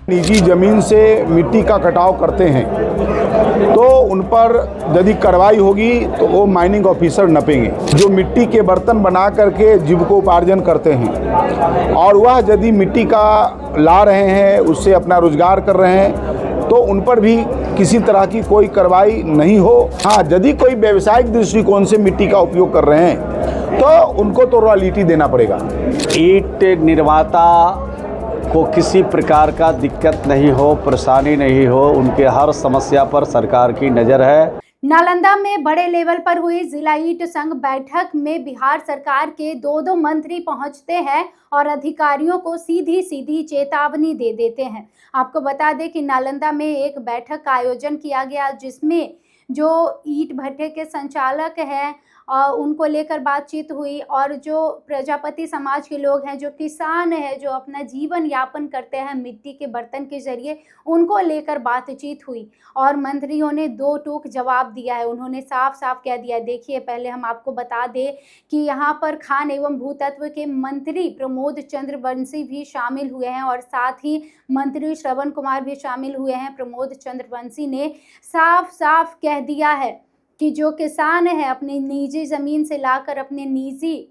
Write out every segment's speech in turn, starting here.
निजी जमीन से मिट्टी का कटाव करते हैं तो उन पर यदि कार्रवाई होगी तो वो माइनिंग ऑफिसर नपेंगे। जो मिट्टी के बर्तन बना करके जीविकोपार्जन करते हैं और वह यदि मिट्टी का ला रहे हैं, उससे अपना रोजगार कर रहे हैं, तो उन पर भी किसी तरह की कोई कार्रवाई नहीं हो। हाँ, यदि कोई व्यावसायिक दृष्टिकोण से मिट्टी का उपयोग कर रहे हैं तो उनको तो रॉयल्टी देना पड़ेगा। ईंट निर्माता को किसी प्रकार का दिक्कत नहीं हो, परेशानी नहीं हो, उनके हर समस्या पर सरकार की नज़र है। नालंदा में बड़े लेवल पर हुई जिला ईंट संघ बैठक में बिहार सरकार के दो मंत्री पहुंचते हैं और अधिकारियों को सीधी सीधी चेतावनी दे देते हैं। आपको बता दें कि नालंदा में एक बैठक का आयोजन किया गया जिसमें जो ईंट भट्टे के संचालक हैं उनको लेकर बातचीत हुई और जो प्रजापति समाज के लोग हैं, जो किसान हैं, जो अपना जीवन यापन करते हैं मिट्टी के बर्तन के जरिए, उनको लेकर बातचीत हुई और मंत्रियों ने दो टूक जवाब दिया है। उन्होंने साफ साफ कह दिया। देखिए, पहले हम आपको बता दें कि यहाँ पर खान एवं भूतत्व के मंत्री प्रमोद चंद्रवंशी भी शामिल हुए हैं और साथ ही मंत्री श्रवण कुमार भी शामिल हुए हैं। प्रमोद चंद्रवंशी ने साफ साफ कह दिया है कि जो किसान है अपनी निजी ज़मीन से लाकर अपने निजी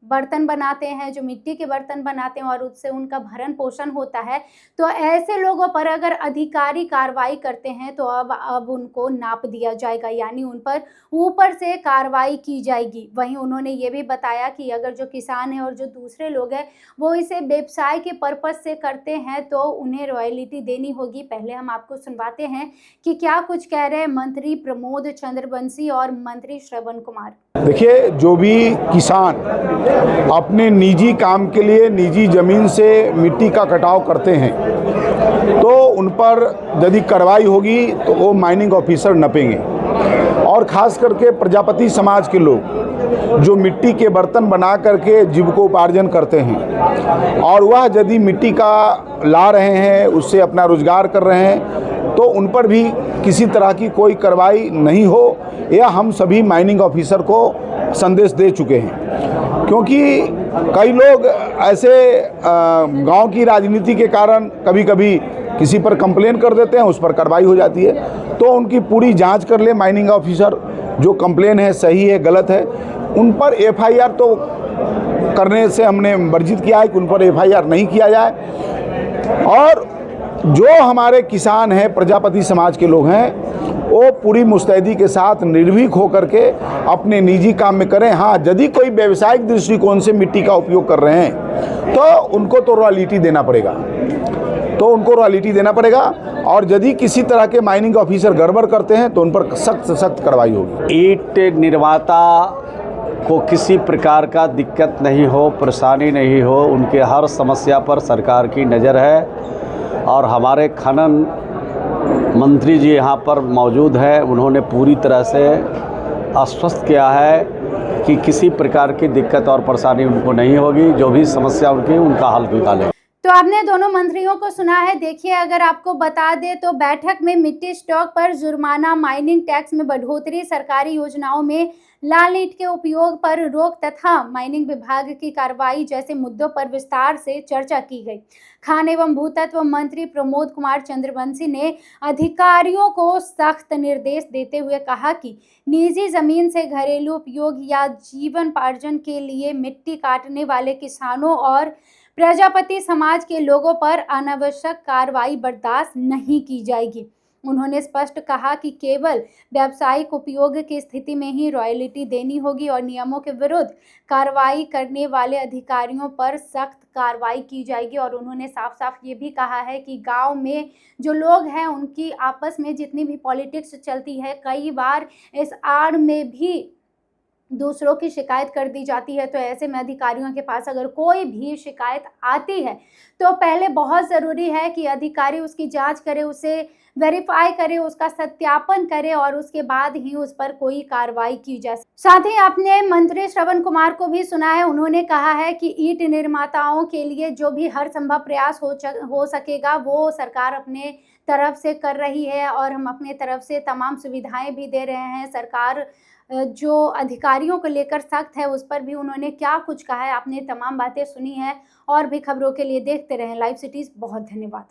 बर्तन बनाते हैं, जो मिट्टी के बर्तन बनाते हैं और उससे उनका भरण पोषण होता है, तो ऐसे लोगों पर अगर अधिकारी कार्रवाई करते हैं तो अब उनको नाप दिया जाएगा, यानी उन पर ऊपर से कार्रवाई की जाएगी। वहीं उन्होंने ये भी बताया कि अगर जो किसान है और जो दूसरे लोग हैं वो इसे व्यवसाय के पर्पज से करते हैं तो उन्हें रॉयल्टी देनी होगी। पहले हम आपको सुनवाते हैं कि क्या कुछ कह रहे हैं मंत्री प्रमोद चंद्रवंशी और मंत्री श्रवण कुमार। देखिए, जो भी किसान अपने निजी काम के लिए निजी जमीन से मिट्टी का कटाव करते हैं तो उन पर यदि कार्रवाई होगी तो वो माइनिंग ऑफिसर नपेंगे। और ख़ास करके प्रजापति समाज के लोग जो मिट्टी के बर्तन बना करके जीविकोपार्जन करते हैं और वह यदि मिट्टी का ला रहे हैं, उससे अपना रोजगार कर रहे हैं, तो उन पर भी किसी तरह की कोई कार्रवाई नहीं हो, यह हम सभी माइनिंग ऑफिसर को संदेश दे चुके हैं। क्योंकि कई लोग ऐसे गांव की राजनीति के कारण कभी कभी किसी पर कंप्लेन कर देते हैं, उस पर कार्रवाई हो जाती है, तो उनकी पूरी जांच कर ले माइनिंग ऑफिसर। जो कंप्लेन है सही है गलत है, उन पर एफआईआर तो करने से हमने वर्जित किया है कि उन पर एफआईआर नहीं किया जाए। और जो हमारे किसान हैं, प्रजापति समाज के लोग हैं, वो पूरी मुस्तैदी के साथ निर्भीक होकर के अपने निजी काम में करें। हाँ, यदि कोई व्यावसायिक दृष्टिकोण से मिट्टी का उपयोग कर रहे हैं तो उनको तो रॉयल्टी देना पड़ेगा, और यदि किसी तरह के माइनिंग ऑफिसर गड़बड़ करते हैं तो उन पर सख्त से सख्त कार्रवाई होगी। ईंट निर्माता को किसी प्रकार का दिक्कत नहीं हो, परेशानी नहीं हो, उनके हर समस्या पर सरकार की नज़र है। और हमारे खनन मंत्री जी यहाँ पर मौजूद हैं, उन्होंने पूरी तरह से आश्वस्त किया है कि किसी प्रकार की दिक्कत और परेशानी उनको नहीं होगी। जो भी समस्या उनकी उनका हल निकालें। तो आपने दोनों मंत्रियों को सुना है। देखिए, अगर आपको बता दें तो बैठक में मिट्टी स्टॉक पर जुर्माना, माइनिंग टैक्स में बढ़ोतरी, सरकारी योजनाओं में लाल ईंट के उपयोग पर रोक तथा माइनिंग विभाग की कार्रवाई जैसे मुद्दों पर विस्तार से चर्चा की गई। खान एवं भूतत्व मंत्री प्रमोद कुमार चंद्रवंशी ने अधिकारियों को सख्त निर्देश देते हुए कहा कि निजी जमीन से घरेलू उपयोग या जीवनोपार्जन के लिए मिट्टी काटने वाले किसानों और प्रजापति समाज के लोगों पर अनावश्यक कार्रवाई बर्दाश्त नहीं की जाएगी। उन्होंने स्पष्ट कहा कि केवल व्यावसायिक उपयोग की स्थिति में ही रॉयल्टी देनी होगी और नियमों के विरुद्ध कार्रवाई करने वाले अधिकारियों पर सख्त कार्रवाई की जाएगी। और उन्होंने साफ साफ ये भी कहा है कि गांव में जो लोग हैं उनकी आपस में जितनी भी पॉलिटिक्स चलती है, कई बार इस आड़ में भी दूसरों की शिकायत कर दी जाती है। तो ऐसे में अधिकारियों के पास अगर कोई भी शिकायत आती है तो पहले बहुत ज़रूरी है कि अधिकारी उसकी जांच करे, उसे वेरीफाई करे, उसका सत्यापन करे और उसके बाद ही उस पर कोई कार्रवाई की जाए। साथ ही आपने मंत्री श्रवण कुमार को भी सुना है। उन्होंने कहा है कि ईंट निर्माताओं के लिए जो भी हर संभव प्रयास हो सकेगा वो सरकार अपने तरफ से कर रही है और हम अपने तरफ से तमाम सुविधाएं भी दे रहे हैं। सरकार जो अधिकारियों को लेकर सख्त है, उस पर भी उन्होंने क्या कुछ कहा है। आपने तमाम बातें सुनी है। और भी खबरों के लिए देखते रहें लाइव सिटीज़। बहुत धन्यवाद।